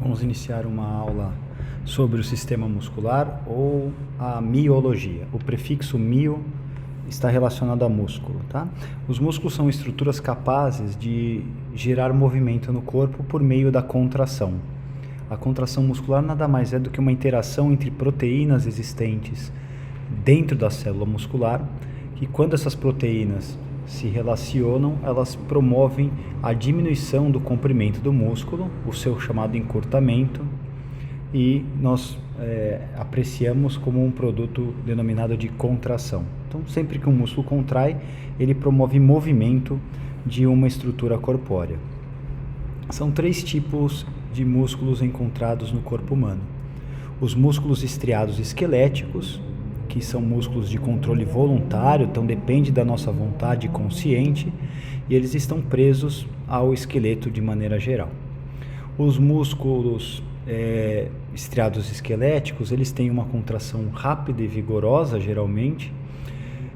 Vamos iniciar uma aula sobre o sistema muscular ou a miologia. O prefixo mio está relacionado a músculo, tá? Os músculos são estruturas capazes de gerar movimento no corpo por meio da contração. A contração muscular nada mais é do que uma interação entre proteínas existentes dentro da célula muscular, que quando essas proteínas se relacionam, elas promovem a diminuição do comprimento do músculo, o seu chamado encurtamento, e nós apreciamos como um produto denominado de contração. Então, sempre que um músculo contrai, ele promove movimento de uma estrutura corpórea. São 3 tipos de músculos encontrados no corpo humano. Os músculos estriados esqueléticos, que são músculos de controle voluntário, então depende da nossa vontade consciente, e eles estão presos ao esqueleto de maneira geral. Os músculos estriados esqueléticos, eles têm uma contração rápida e vigorosa, geralmente,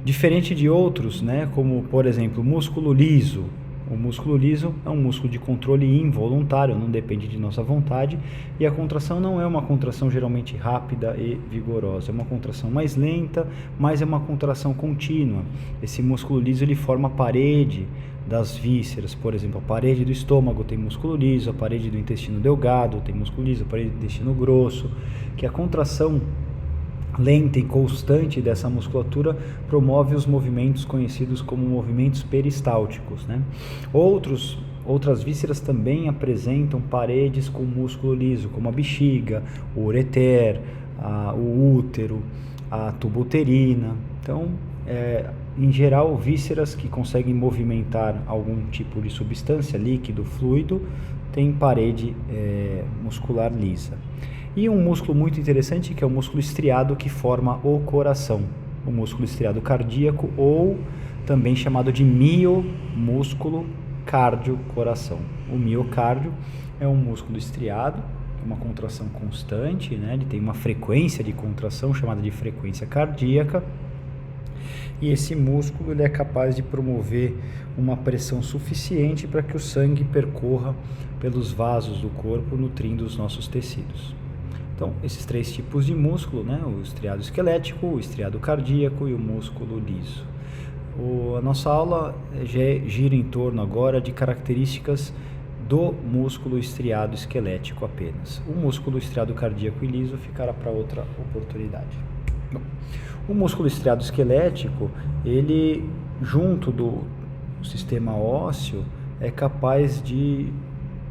diferente de outros, né, como, por exemplo, o músculo liso. O músculo liso é um músculo de controle involuntário, não depende de nossa vontade, e a contração não é uma contração geralmente rápida e vigorosa, é uma contração mais lenta, mas é uma contração contínua. Esse músculo liso ele forma a parede das vísceras, por exemplo, a parede do estômago tem músculo liso, a parede do intestino delgado tem músculo liso, a parede do intestino grosso, que a contração lenta e constante dessa musculatura promove os movimentos conhecidos como movimentos peristálticos, né? Outras vísceras também apresentam paredes com músculo liso, como a bexiga, o ureter, o útero, a tuba uterina. Então, em geral, vísceras que conseguem movimentar algum tipo de substância, líquido, fluido, têm parede muscular lisa. E um músculo muito interessante, que é o músculo estriado, que forma o coração, o músculo estriado cardíaco, ou também chamado de miomúsculo cardio-coração. O miocárdio é um músculo estriado, uma contração constante, né? Ele tem uma frequência de contração chamada de frequência cardíaca, e esse músculo ele é capaz de promover uma pressão suficiente para que o sangue percorra pelos vasos do corpo, nutrindo os nossos tecidos. Então, esses 3 tipos de músculo, né? O estriado esquelético, o estriado cardíaco e o músculo liso. A nossa aula gira em torno agora de características do músculo estriado esquelético apenas. O músculo estriado cardíaco e liso ficará para outra oportunidade. Bom, o músculo estriado esquelético, ele, junto do sistema ósseo, é capaz de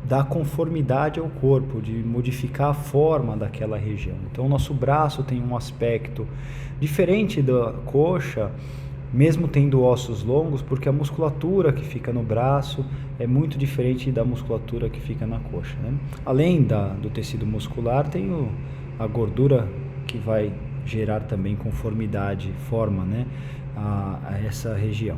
dar conformidade ao corpo, de modificar a forma daquela região. Então, o nosso braço tem um aspecto diferente da coxa, mesmo tendo ossos longos, porque a musculatura que fica no braço é muito diferente da musculatura que fica na coxa, né? Além do tecido muscular, tem a gordura que vai gerar também conformidade, forma, né, a essa região.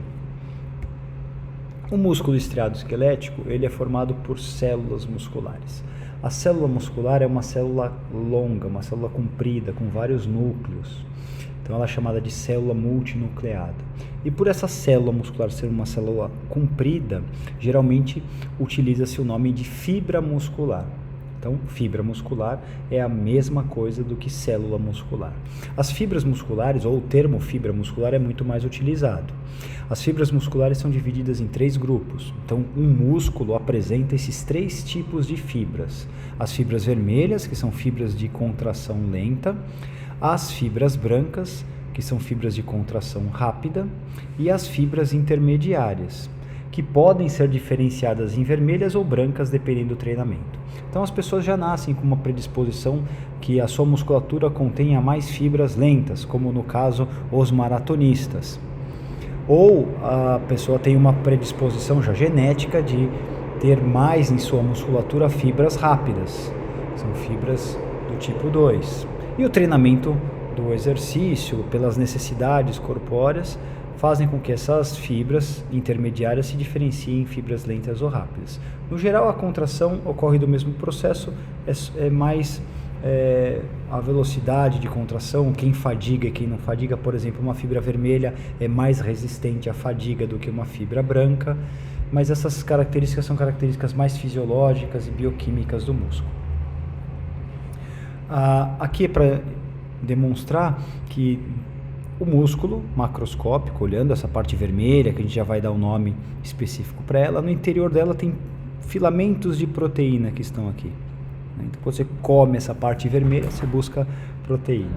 O músculo estriado esquelético, ele é formado por células musculares. A célula muscular é uma célula longa, uma célula comprida, com vários núcleos. Então ela é chamada de célula multinucleada. E por essa célula muscular ser uma célula comprida, geralmente utiliza-se o nome de fibra muscular. Então, fibra muscular é a mesma coisa do que célula muscular. As fibras musculares, ou o termo fibra muscular, é muito mais utilizado. As fibras musculares são divididas em 3 grupos. Então, um músculo apresenta esses 3 tipos de fibras. As fibras vermelhas, que são fibras de contração lenta, as fibras brancas, que são fibras de contração rápida, e as fibras intermediárias, que podem ser diferenciadas em vermelhas ou brancas, dependendo do treinamento. Então, as pessoas já nascem com uma predisposição que a sua musculatura contenha mais fibras lentas, como no caso os maratonistas. Ou a pessoa tem uma predisposição já genética de ter mais em sua musculatura fibras rápidas, são fibras do tipo 2. E o treinamento do exercício, pelas necessidades corpóreas, fazem com que essas fibras intermediárias se diferenciem em fibras lentas ou rápidas. No geral, a contração ocorre do mesmo processo, é mais a velocidade de contração, quem fadiga e quem não fadiga. Por exemplo, uma fibra vermelha é mais resistente à fadiga do que uma fibra branca, mas essas características são características mais fisiológicas e bioquímicas do músculo. Aqui é para demonstrar que o músculo macroscópico, olhando essa parte vermelha, que a gente já vai dar um nome específico para ela, no interior dela tem filamentos de proteína que estão aqui. Então, quando você come essa parte vermelha, você busca proteína.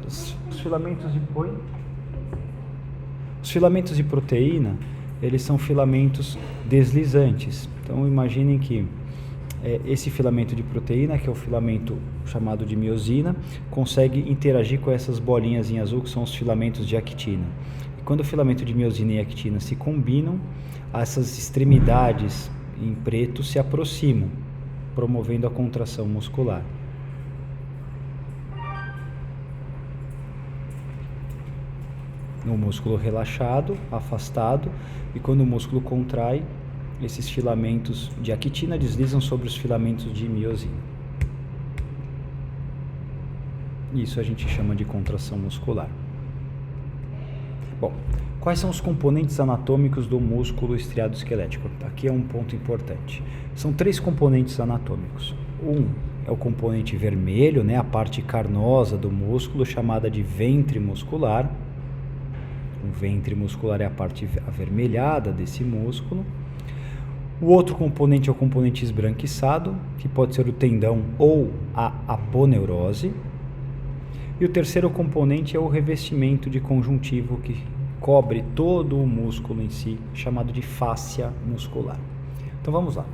Os filamentos de proteína, eles são filamentos deslizantes. Então, imaginem que esse filamento de proteína, que é o filamento chamado de miosina, consegue interagir com essas bolinhas em azul, que são os filamentos de actina. E quando o filamento de miosina e actina se combinam, essas extremidades em preto se aproximam, promovendo a contração muscular. No músculo relaxado, afastado, e quando o músculo contrai, esses filamentos de actina deslizam sobre os filamentos de miosina. Isso a gente chama de contração muscular. Bom, quais são os componentes anatômicos do músculo estriado esquelético? Aqui é um ponto importante. São 3 componentes anatômicos. Um é o componente vermelho, a parte carnosa do músculo, chamada de ventre muscular. O ventre muscular é a parte avermelhada desse músculo. O outro componente é o componente esbranquiçado, que pode ser o tendão ou a aponeurose. E o terceiro componente é o revestimento de conjuntivo que cobre todo o músculo em si, chamado de fáscia muscular. Então vamos lá.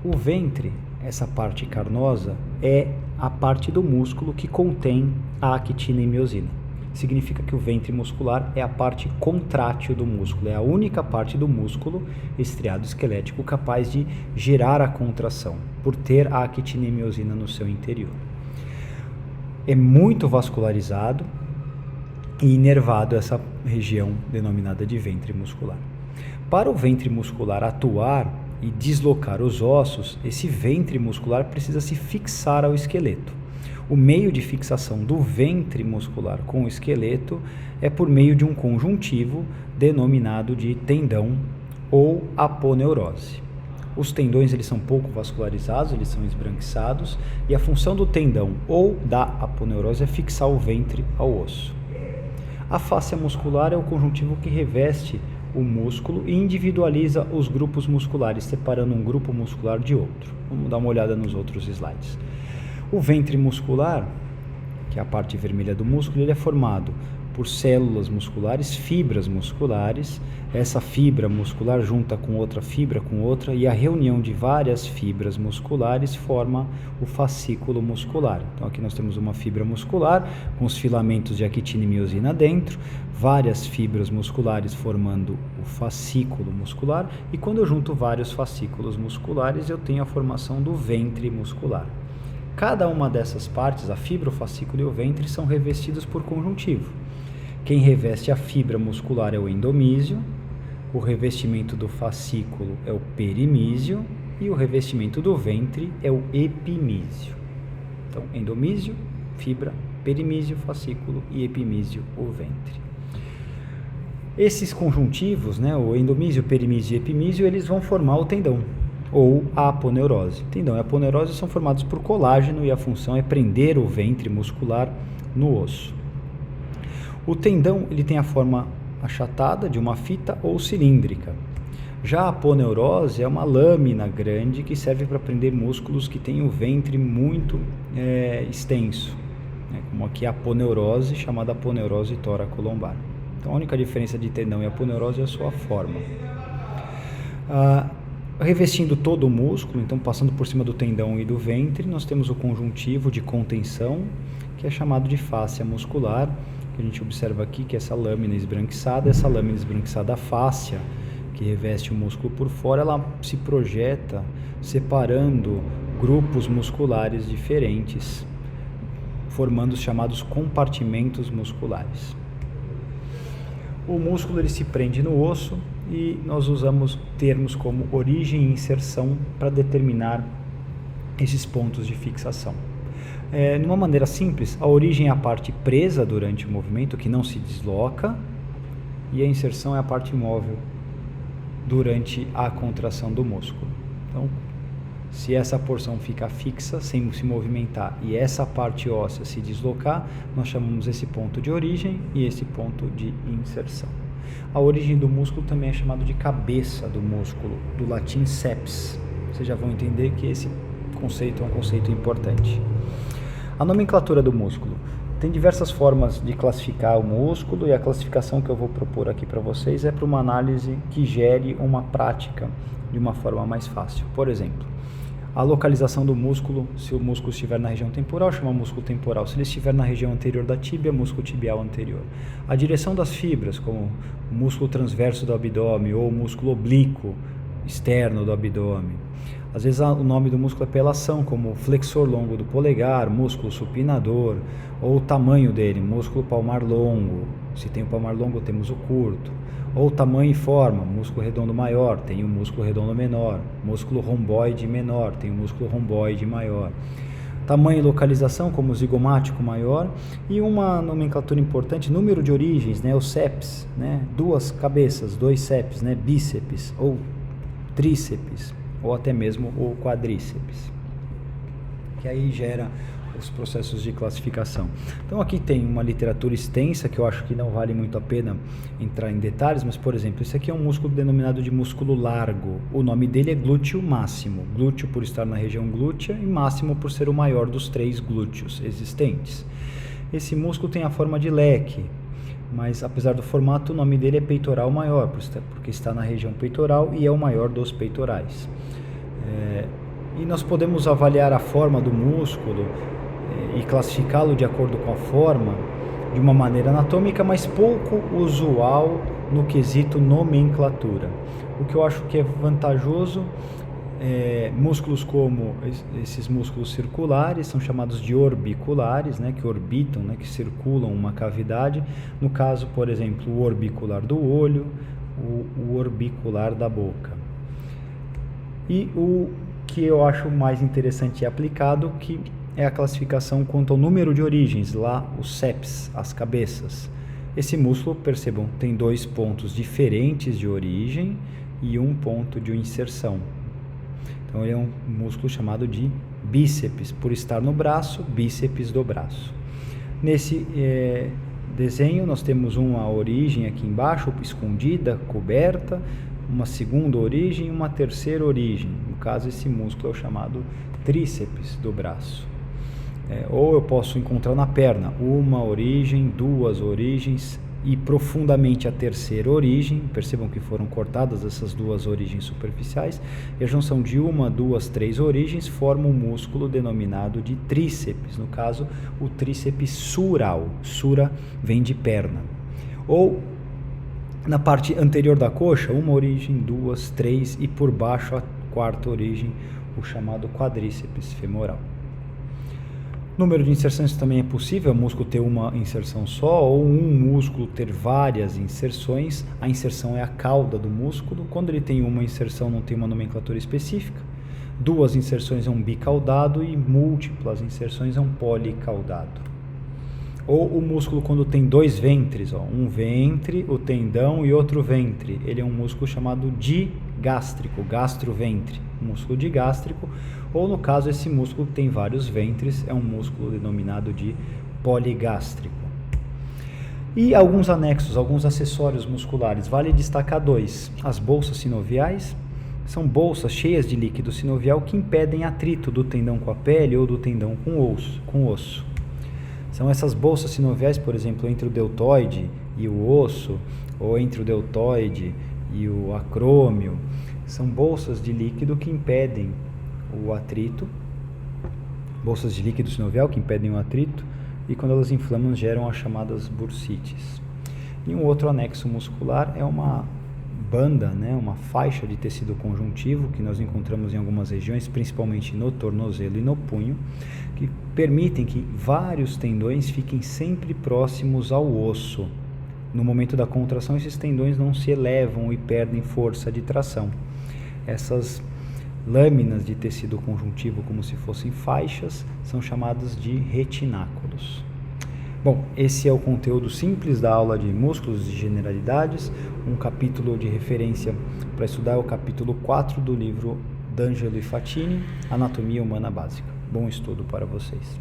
O ventre, essa parte carnosa, é a parte do músculo que contém a actina e miosina. Significa que o ventre muscular é a parte contrátil do músculo, é a única parte do músculo estriado esquelético capaz de gerar a contração, por ter a actina e miosina no seu interior. É muito vascularizado e inervado essa região denominada de ventre muscular. Para o ventre muscular atuar e deslocar os ossos, esse ventre muscular precisa se fixar ao esqueleto. O meio de fixação do ventre muscular com o esqueleto é por meio de um conjuntivo denominado de tendão ou aponeurose. Os tendões eles são pouco vascularizados, eles são esbranquiçados, e a função do tendão ou da aponeurose é fixar o ventre ao osso. A fáscia muscular é o conjuntivo que reveste o músculo e individualiza os grupos musculares, separando um grupo muscular de outro. Vamos dar uma olhada nos outros slides. O ventre muscular, que é a parte vermelha do músculo, ele é formado por células musculares, fibras musculares. Essa fibra muscular junta com outra fibra com outra, e a reunião de várias fibras musculares forma o fascículo muscular. Então aqui nós temos uma fibra muscular com os filamentos de actina e miosina dentro, várias fibras musculares formando o fascículo muscular, e quando eu junto vários fascículos musculares eu tenho a formação do ventre muscular. Cada uma dessas partes, a fibra, o fascículo e o ventre, são revestidos por conjuntivo. Quem reveste a fibra muscular é o endomísio, o revestimento do fascículo é o perimísio e o revestimento do ventre é o epimísio. Então, endomísio, fibra, perimísio, fascículo e epimísio, o ventre. Esses conjuntivos, o endomísio, perimísio e epimísio, eles vão formar o tendão ou a aponeurose. Tendão e aponeurose são formados por colágeno e a função é prender o ventre muscular no osso. O tendão ele tem a forma achatada de uma fita ou cilíndrica. Já a aponeurose é uma lâmina grande que serve para prender músculos que têm o ventre muito extenso, como aqui a aponeurose, chamada aponeurose toracolombar. Então a única diferença de tendão e aponeurose é a sua forma. Revestindo todo o músculo, então passando por cima do tendão e do ventre, nós temos o conjuntivo de contenção, que é chamado de fáscia muscular, que a gente observa aqui, que é essa lâmina esbranquiçada, a fáscia, que reveste o músculo por fora, ela se projeta separando grupos musculares diferentes, formando os chamados compartimentos musculares. O músculo ele se prende no osso, e nós usamos termos como origem e inserção para determinar esses pontos de fixação. De uma maneira simples, a origem é a parte presa durante o movimento, que não se desloca, e a inserção é a parte móvel durante a contração do músculo. Então, Se essa porção ficar fixa, sem se movimentar, e essa parte óssea se deslocar, nós chamamos esse ponto de origem e esse ponto de inserção. A origem do músculo também é chamado de cabeça do músculo, do latim seps. Vocês já vão entender que esse conceito é um conceito importante. A nomenclatura do músculo. Tem diversas formas de classificar o músculo, e a classificação que eu vou propor aqui para vocês é para uma análise que gere uma prática de uma forma mais fácil. Por exemplo, a localização do músculo, se o músculo estiver na região temporal, chama músculo temporal. Se ele estiver na região anterior da tíbia, músculo tibial anterior. A direção das fibras, como o músculo transverso do abdômen ou o músculo oblíquo externo do abdômen. Às vezes o nome do músculo é pela ação, como flexor longo do polegar, músculo supinador, ou o tamanho dele, músculo palmar longo. Se tem o palmar longo, temos o curto. Ou tamanho e forma, músculo redondo maior, tem o músculo redondo menor. Músculo romboide menor, tem o músculo romboide maior. Tamanho e localização, como o zigomático maior. E uma nomenclatura importante, número de origens, né, o seps, né, 2 cabeças, 2 seps, né, bíceps ou tríceps, ou até mesmo o quadríceps, que aí gera os processos de classificação. Então aqui tem uma literatura extensa que eu acho que não vale muito a pena entrar em detalhes, mas por exemplo, esse aqui é um músculo denominado de músculo largo. O nome dele é glúteo máximo, glúteo por estar na região glútea e máximo por ser o maior dos 3 glúteos existentes. Esse músculo tem a forma de leque, mas apesar do formato, o nome dele é peitoral maior, porque está na região peitoral e é o maior dos peitorais. E nós podemos avaliar a forma do músculo e classificá-lo de acordo com a forma de uma maneira anatômica, mas pouco usual no quesito nomenclatura. O que eu acho que é vantajoso músculos como esses músculos circulares são chamados de orbiculares, né, que orbitam, né, que circulam uma cavidade. No caso, por exemplo, o orbicular do olho, o orbicular da boca. E o que eu acho mais interessante e aplicado, que é a classificação quanto ao número de origens, lá os seps, as cabeças. Esse músculo, percebam, tem 2 pontos diferentes de origem e um ponto de inserção. Então ele é um músculo chamado de bíceps, por estar no braço, bíceps do braço. Nesse desenho nós temos uma origem aqui embaixo, escondida, coberta, uma segunda origem e uma terceira origem. No caso, esse músculo é o chamado tríceps do braço. Ou eu posso encontrar na perna uma origem, 2 origens e profundamente a terceira origem. Percebam que foram cortadas essas 2 origens superficiais, e a junção de 1, 2, 3 origens forma um músculo denominado de tríceps, no caso o tríceps sural. Sura vem de perna. Ou na parte anterior da coxa, uma origem, 2, 3 e por baixo a 4ª origem, o chamado quadríceps femoral. Número de inserções também é possível, o músculo ter uma inserção só ou um músculo ter várias inserções. A inserção é a cauda do músculo. Quando ele tem uma inserção, não tem uma nomenclatura específica. 2 inserções é um bicaudado e múltiplas inserções é um policaudado. Ou o músculo quando tem 2 ventres, um ventre, o tendão e outro ventre. Ele é um músculo chamado digástrico, gastroventre, músculo digástrico. Ou no caso, esse músculo que tem vários ventres, é um músculo denominado de poligástrico. E alguns anexos, alguns acessórios musculares. Vale destacar 2. As bolsas sinoviais são bolsas cheias de líquido sinovial que impedem atrito do tendão com a pele ou do tendão com o osso. São essas bolsas sinoviais, por exemplo, entre o deltoide e o osso, ou entre o deltoide e o acrômio. São bolsas de líquido que impedem o atrito, bolsas de líquido sinovial que impedem o atrito, e quando elas inflamam geram as chamadas bursites. E um outro anexo muscular é uma banda, né, uma faixa de tecido conjuntivo que nós encontramos em algumas regiões, principalmente no tornozelo e no punho, que permitem que vários tendões fiquem sempre próximos ao osso. No momento da contração, esses tendões não se elevam e perdem força de tração. Essas lâminas de tecido conjuntivo, como se fossem faixas, são chamadas de retináculos. Bom, esse é o conteúdo simples da aula de músculos e generalidades. Um capítulo de referência para estudar é o capítulo 4 do livro D'Angelo e Fatini, Anatomia Humana Básica. Bom estudo para vocês.